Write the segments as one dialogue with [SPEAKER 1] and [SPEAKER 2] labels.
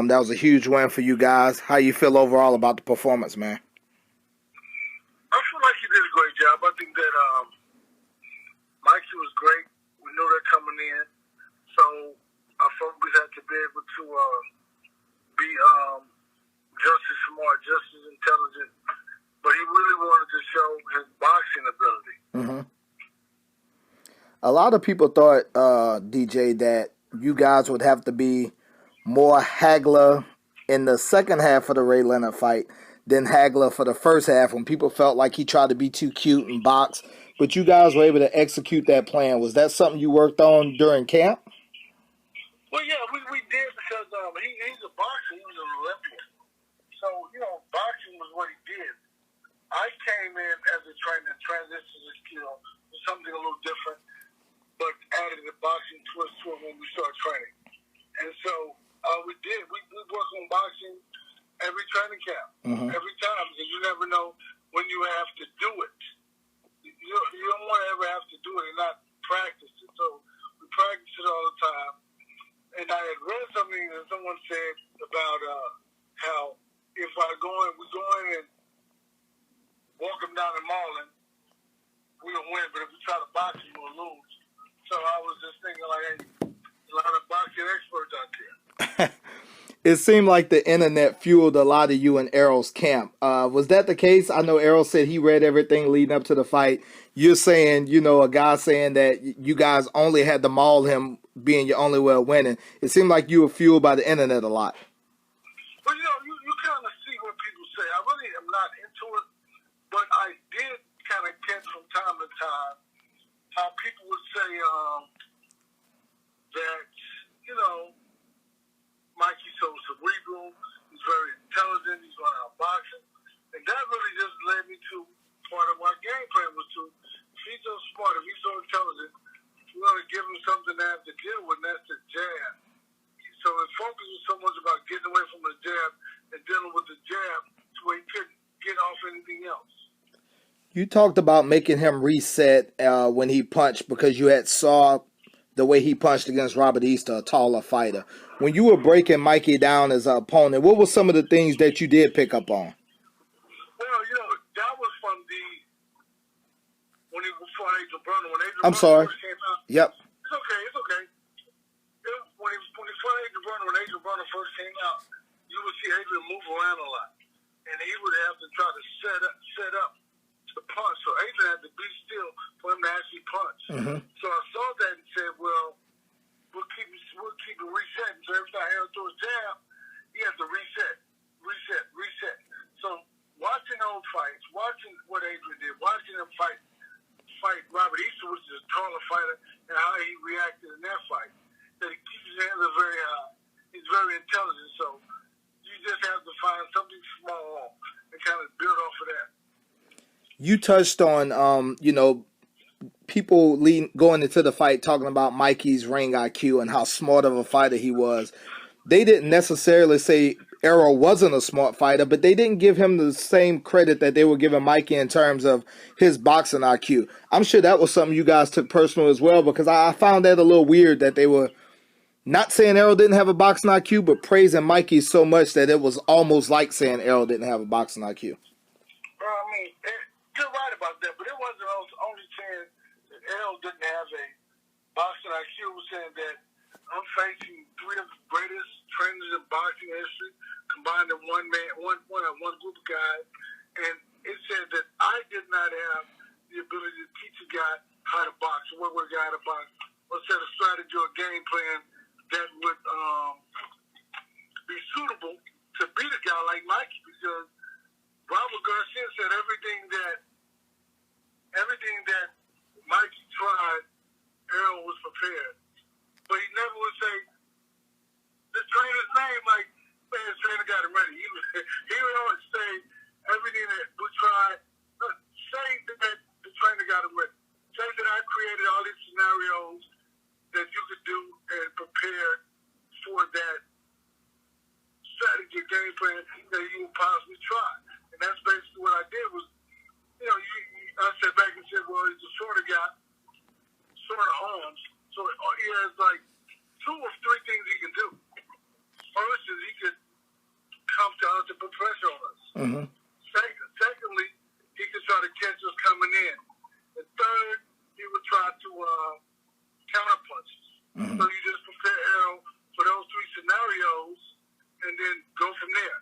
[SPEAKER 1] That was a huge win for you guys. How you feel overall about the performance, man?
[SPEAKER 2] I feel like he did a great job. I think that Mikey was great. We knew that coming in. So I felt we had to be able to be just as smart, just as intelligent. But he really wanted to show his boxing ability.
[SPEAKER 1] Mm-hmm. A lot of people thought, DJ, that you guys would have to be more Hagler in the second half of the Ray Leonard fight than Hagler for the first half, when people felt like he tried to be too cute and box. But you guys were able to execute that plan. Was that something you worked on during camp?
[SPEAKER 2] Well, yeah, we did, because he's a boxer. He was an Olympian. So, boxing was what he did. I came in as a trainer, transitioned his skill to something a little different, but added the boxing twist to it when we started training. And so we did. We worked on boxing every training camp, every time, because you never know when you have to do it. You don't want to ever have to do it and not practice it. So we practice it all the time. And I had read something that someone said about how if we go in and walk him down and maul him, we'll win. But if we try to box him, we'll lose. So I was just thinking, like, hey, a lot of boxing experts out there.
[SPEAKER 1] It seemed like the internet fueled a lot of you in Errol's camp. Was that the case? I know Errol said he read everything leading up to the fight. You're saying, a guy saying that you guys only had to maul him being your only way of winning. It seemed like you were fueled by the internet a lot.
[SPEAKER 2] Well, you kind of see what people say. I really am not into it, but I did kind of catch from time to time how people would say that, Mikey's so cerebral, he's very intelligent, he's learning how boxing. And that really just led me to part of my game plan was to, if he's so smart, if he's so intelligent, we're going to give him something to have to deal with, and that's the jab. So his focus was so much about getting away from the jab and dealing with the jab so he couldn't get off anything else.
[SPEAKER 1] You talked about making him reset when he punched because you had saw the way he punched against Robert Easter, a taller fighter. When you were breaking Mikey down as an opponent, what were some of the things that you did pick up on?
[SPEAKER 2] Well, that was from when he was fought Adrian Broner. When Adrian
[SPEAKER 1] I'm sorry.
[SPEAKER 2] First came out.
[SPEAKER 1] Yep.
[SPEAKER 2] It's okay. When he fought Adrian Broner, when Adrian Broner first came out, you would see Adrian move around a lot. And he would have to try to set up the punch. So Adrian had to be still for him to actually punch. So I saw that and said, well, we'll keep it resetting. So every time Errol threw his jab, he has to reset. So watching old fights, watching what Adrian did, watching him fight Robert Easter, which is a taller fighter, and how he reacted in that fight, that he keeps his hands up very high. He's very intelligent. So you just have to find something small and kind of build off of that.
[SPEAKER 1] You touched on, people going into the fight talking about Mikeys Ring IQ and how smart of a fighter he was. They didn't necessarily say Errol wasn't a smart fighter, but they didn't give him the same credit that they were giving Mikey in terms of his boxing IQ. I'm sure that was something you guys took personal as well, because I found that a little weird that they were not saying Errol didn't have a boxing IQ, but praising Mikey so much that it was almost like saying Errol didn't have a boxing IQ.
[SPEAKER 2] Well, I mean, you're right about that, but it wasn't only saying that Errol didn't have a boxing IQ. It was saying that I'm facing three of the greatest trainers in boxing history, combined in one group of guys, and it said that I did not have the ability to teach a guy how to box, or work with a guy how to box, or set a strategy or a game plan that would be suitable to beat a guy like Mikey, because Robert Garcia said everything that Mikey tried, Errol was prepared. But he never would say the trainer's name, like, man, the trainer got him ready. He would always say everything that we tried, say that the trainer got him ready. Say that I created all these scenarios that you could do and prepare for that strategy game plan that you would possibly try. And that's basically what I did was, I sat back and said, well, he's a shorter guy, shorter arms, so he has like 2 or 3 things he can do. First is he could
[SPEAKER 1] Mm-hmm.
[SPEAKER 2] Secondly, he could try to catch us coming in. And third, he would try to counter punches. Mm-hmm. So you just prepare Errol for those three scenarios and then go from there.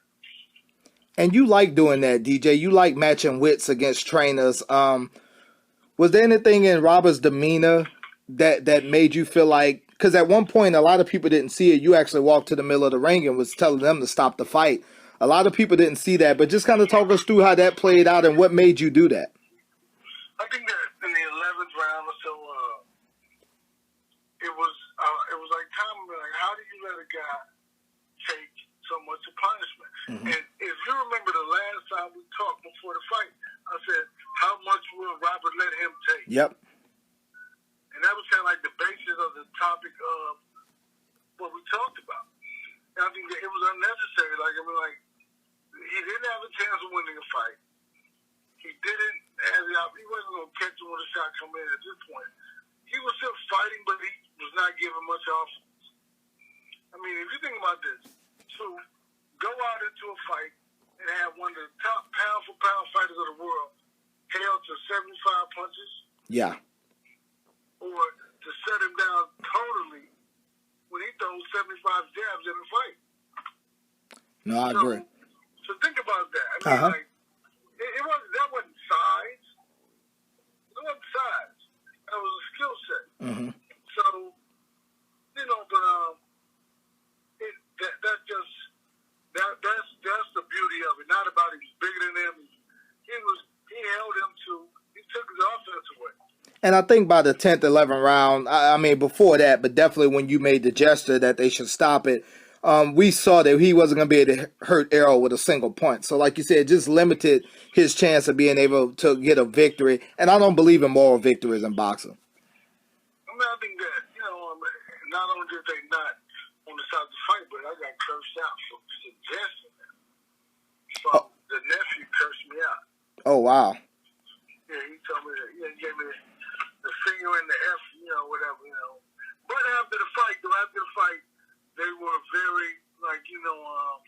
[SPEAKER 1] And you like doing that, DJ. You like matching wits against trainers. Was there anything in Robert's demeanor that made you feel like, because at one point a lot of people didn't see it, you actually walked to the middle of the ring and was telling them to stop the fight. A lot of people didn't see that, but just kind of talk us through how that played out and what made you do that.
[SPEAKER 2] I think that in the 11th round or so, it was like time, like, how do you let a guy take so much of punishment? Mm-hmm. And if you remember the last time we talked before the fight, I said, how much will Robert let him take?
[SPEAKER 1] Yep.
[SPEAKER 2] And that was kind of like the basis of the topic of what we talked about. And I think that it was unnecessary. Like, I mean, like, he didn't have a chance of winning a fight. He didn't have the opportunity. He wasn't going to catch him with a shot coming in at this point. He was still fighting, but he was not giving much offense. I mean, if you think about this, to go out into a fight and have one of the top pound-for-pound fighters of the world held to 75 punches.
[SPEAKER 1] Yeah.
[SPEAKER 2] Or to shut him down totally when he throws 75 jabs in a fight.
[SPEAKER 1] No, I agree.
[SPEAKER 2] So think about that. I mean, like, that wasn't size. It wasn't size. That was a skill set. Mm-hmm. So, you know, but that's the beauty of it. Not about he was bigger than him. He held him he took his offense away.
[SPEAKER 1] And I think by the 10th, 11th round, I mean, before that, but definitely when you made the gesture that they should stop it, we saw that he wasn't going to be able to hurt Errol with a single punch. So like you said, just limited his chance of being able to get a victory. And I don't believe in moral victories in boxing.
[SPEAKER 2] I mean, I think that, you know, not only did they not on the side of the fight, but I got cursed out for suggesting that. So the nephew cursed me out.
[SPEAKER 1] Oh, wow.
[SPEAKER 2] Yeah, he told me that. Yeah, he gave me the finger in the F, you know, whatever, you know. But after the fight, they were very, like, you know,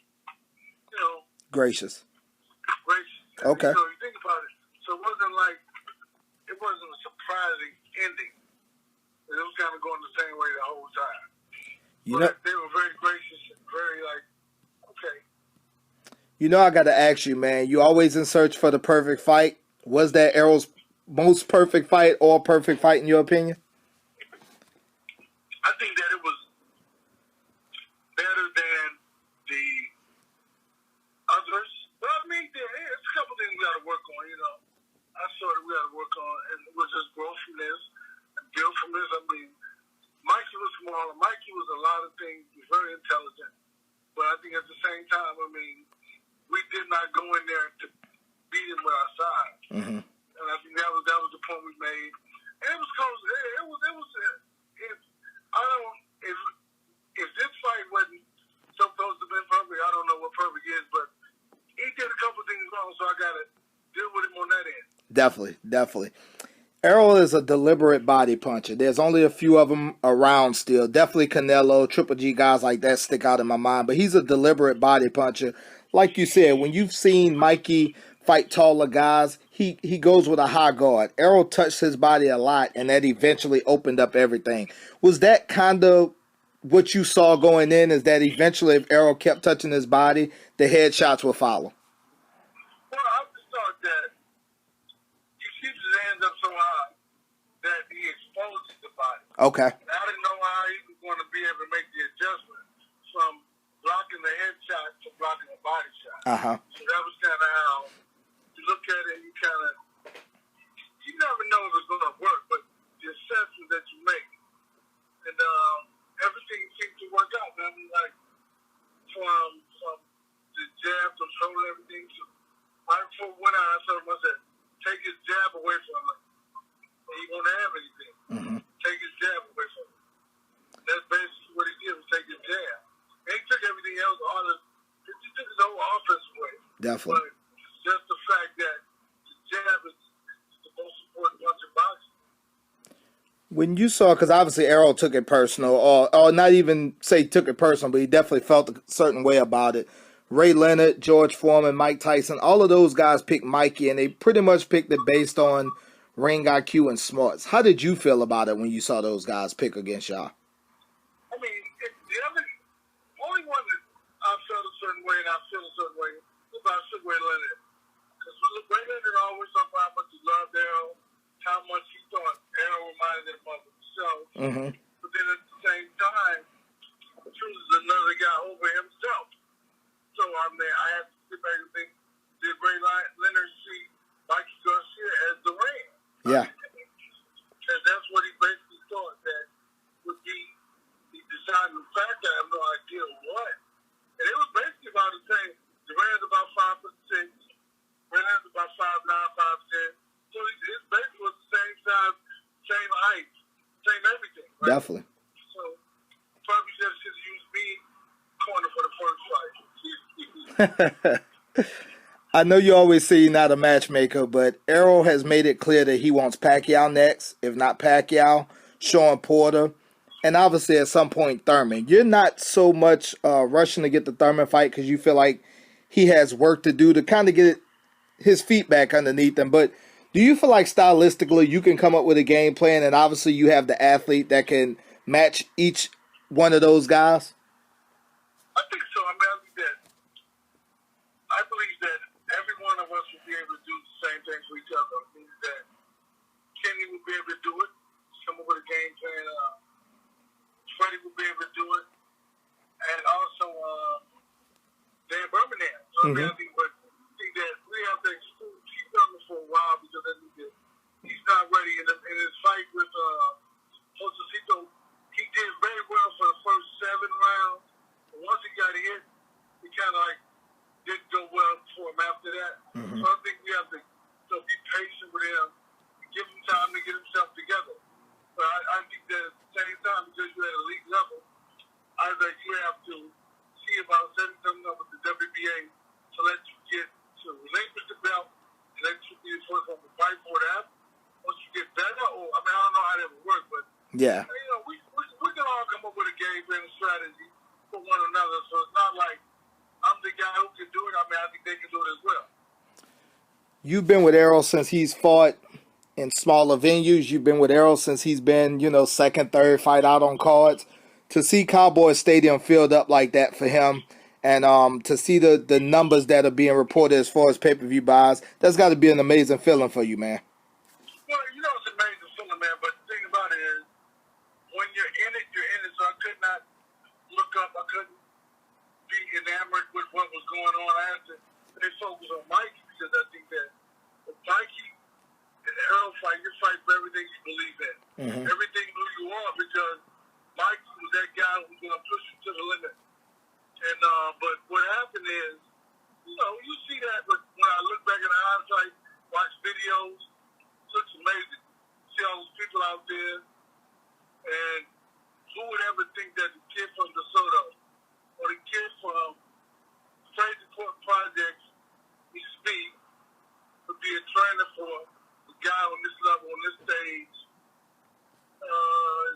[SPEAKER 1] gracious.
[SPEAKER 2] Okay.
[SPEAKER 1] So
[SPEAKER 2] you think about it. So it wasn't a surprising ending. It was kind of going the same way the whole time. They were very gracious and very, like, okay.
[SPEAKER 1] You know, I got to ask you, man, you always in search for the perfect fight. Was that Errol's most perfect fight or perfect fight in your opinion?
[SPEAKER 2] I think that it was better than the others. But I mean, it's a couple things we got to work on, you know. I saw that we got to work on, and we'll just grow from this and build from this. I mean, Mikey was smaller. Mikey was a lot of things. He was very intelligent. But I think at the same time, I mean, we did not go in there to beat him with our size. Mm-hmm. And I think that was the point we made. And it was close. If this fight wasn't supposed to be perfect, I don't know what perfect is, but he did a couple things wrong, so I got to deal with him on that end.
[SPEAKER 1] Definitely. Errol is a deliberate body puncher. There's only a few of them around still. Definitely Canelo, Triple G, guys like that stick out in my mind. But he's a deliberate body puncher. Like you said, when you've seen Mikey fight taller guys, he goes with a high guard. Errol touched his body a lot, and that eventually opened up everything. Was that kind of what you saw going in, is that eventually if Errol kept touching his body, the headshots would follow?
[SPEAKER 2] Well, I just thought that he keeps his hands up so high that he exposes the body.
[SPEAKER 1] Okay.
[SPEAKER 2] And I didn't know how he was going to be able to make the adjustment from blocking the headshot to blocking the body shot.
[SPEAKER 1] Uh-huh.
[SPEAKER 2] So that was kind of how you look at it and you never know if it's going to work, but the assessment that you make. And everything seemed to work out. I mean, like, from the jab, controlling everything. So right before we went out, I told him, I said, take his jab away from him. And he won't have anything. Mm-hmm. Take his jab away from him. That's basically what he did, was take his jab. And he took everything else, he took his whole offense away.
[SPEAKER 1] Definitely.
[SPEAKER 2] But just the fact that the jab is the most important punch in boxing.
[SPEAKER 1] When you saw, because obviously Errol took it personal, or not even say took it personal, but he definitely felt a certain way about it. Ray Leonard, George Foreman, Mike Tyson, all of those guys picked Mikey, and they pretty much picked it based on ring IQ and smarts. How did you feel about it when you saw those guys pick against y'all?
[SPEAKER 2] I mean, the only one that I felt a certain way and I feel a certain way is about Ray Leonard. Because Ray Leonard always talked about how much he loved Errol, how much he thought Errol reminded him of himself.
[SPEAKER 1] Mm-hmm.
[SPEAKER 2] But then at the same time, chooses another guy over himself. So, I mean, I have to sit back and think, did Ray Leonard see Mikey Garcia as the ring?
[SPEAKER 1] Yeah.
[SPEAKER 2] And that's what he basically thought that would be the deciding factor. I have no idea what. And it was basically about the same. Durant's about 5'6", Reynolds about 5'9", 5'10". So it's basically was the same size, same height, same everything. Right?
[SPEAKER 1] Definitely.
[SPEAKER 2] So probably just use me corner for the first fight.
[SPEAKER 1] I know you always say you're not a matchmaker, but Errol has made it clear that he wants Pacquiao next. If not Pacquiao, Sean Porter, and obviously at some point Thurman. You're not so much rushing to get the Thurman fight because you feel like he has work to do to kind of get his feet back underneath him. But do you feel like stylistically you can come up with a game plan, and obviously you have the athlete that can match each one of those guys?
[SPEAKER 2] I think so. I believe that every one of us will be able to do the same things for each other. I believe that Kenny will be able to do it, come up with a game plan. Freddie will be able to do it, and also Dan Birmingham. So I think that we have to exclude Keith Thurman for a while because I think that he's not ready in his fight with Josecito. He did very well for the first 7 rounds, but once he got hit, he kind of like didn't go well for him after that. So I think we have to be patient with him, give him time to get himself together. But I think that at the same time, because you're at a elite level, I think you have to see about setting something up with the WBA to let you get to relinquish the belt and let you be the first one to fight for that. Once you get better, I don't know how that would work, but
[SPEAKER 1] yeah,
[SPEAKER 2] we can all come up with a game plan and strategy for one another. So it's not like I'm the guy who can do it. I think they can do it as well.
[SPEAKER 1] You've been with Errol since he's fought in smaller venues. You've been with Errol since he's been, second, third fight out on cards. To see Cowboy Stadium filled up like that for him, and to see the numbers that are being reported as far as pay-per-view buys, that's got to be an amazing feeling for you, man.
[SPEAKER 2] Well, it's an amazing feeling, man. But the thing about it is, when you're in it, you're in it. So I could not look up. I couldn't be enamored with what was going on. I had to stay focused on Mikey because I think that with Mikey and the Errol fight, you fight for everything you believe in. Everything who you are, because Mikey was that guy who was going to push you to the limit. And but what happened is, you see that, but when I look back in the hindsight, watch videos, it looks amazing. See all those people out there, and who would ever think that the kid from DeSoto or the kid from Crazy Court Projects, he's speed, would be a trainer for a guy on this level, on this stage.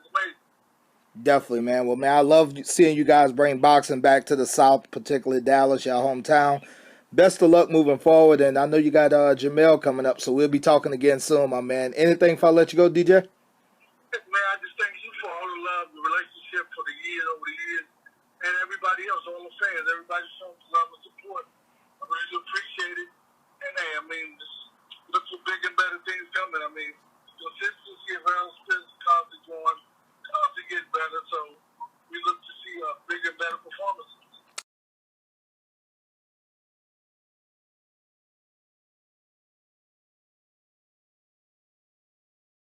[SPEAKER 2] It's amazing.
[SPEAKER 1] Definitely, man. Well, man, I love seeing you guys bring boxing back to the South, particularly Dallas, your hometown. Best of luck moving forward, and I know you got Jamel coming up, so we'll be talking again soon, my man. Anything before I let you go, DJ?
[SPEAKER 2] Man, I just thank you for all the love, the relationship for the years, over the years, and everybody else, all the fans. Everybody shows love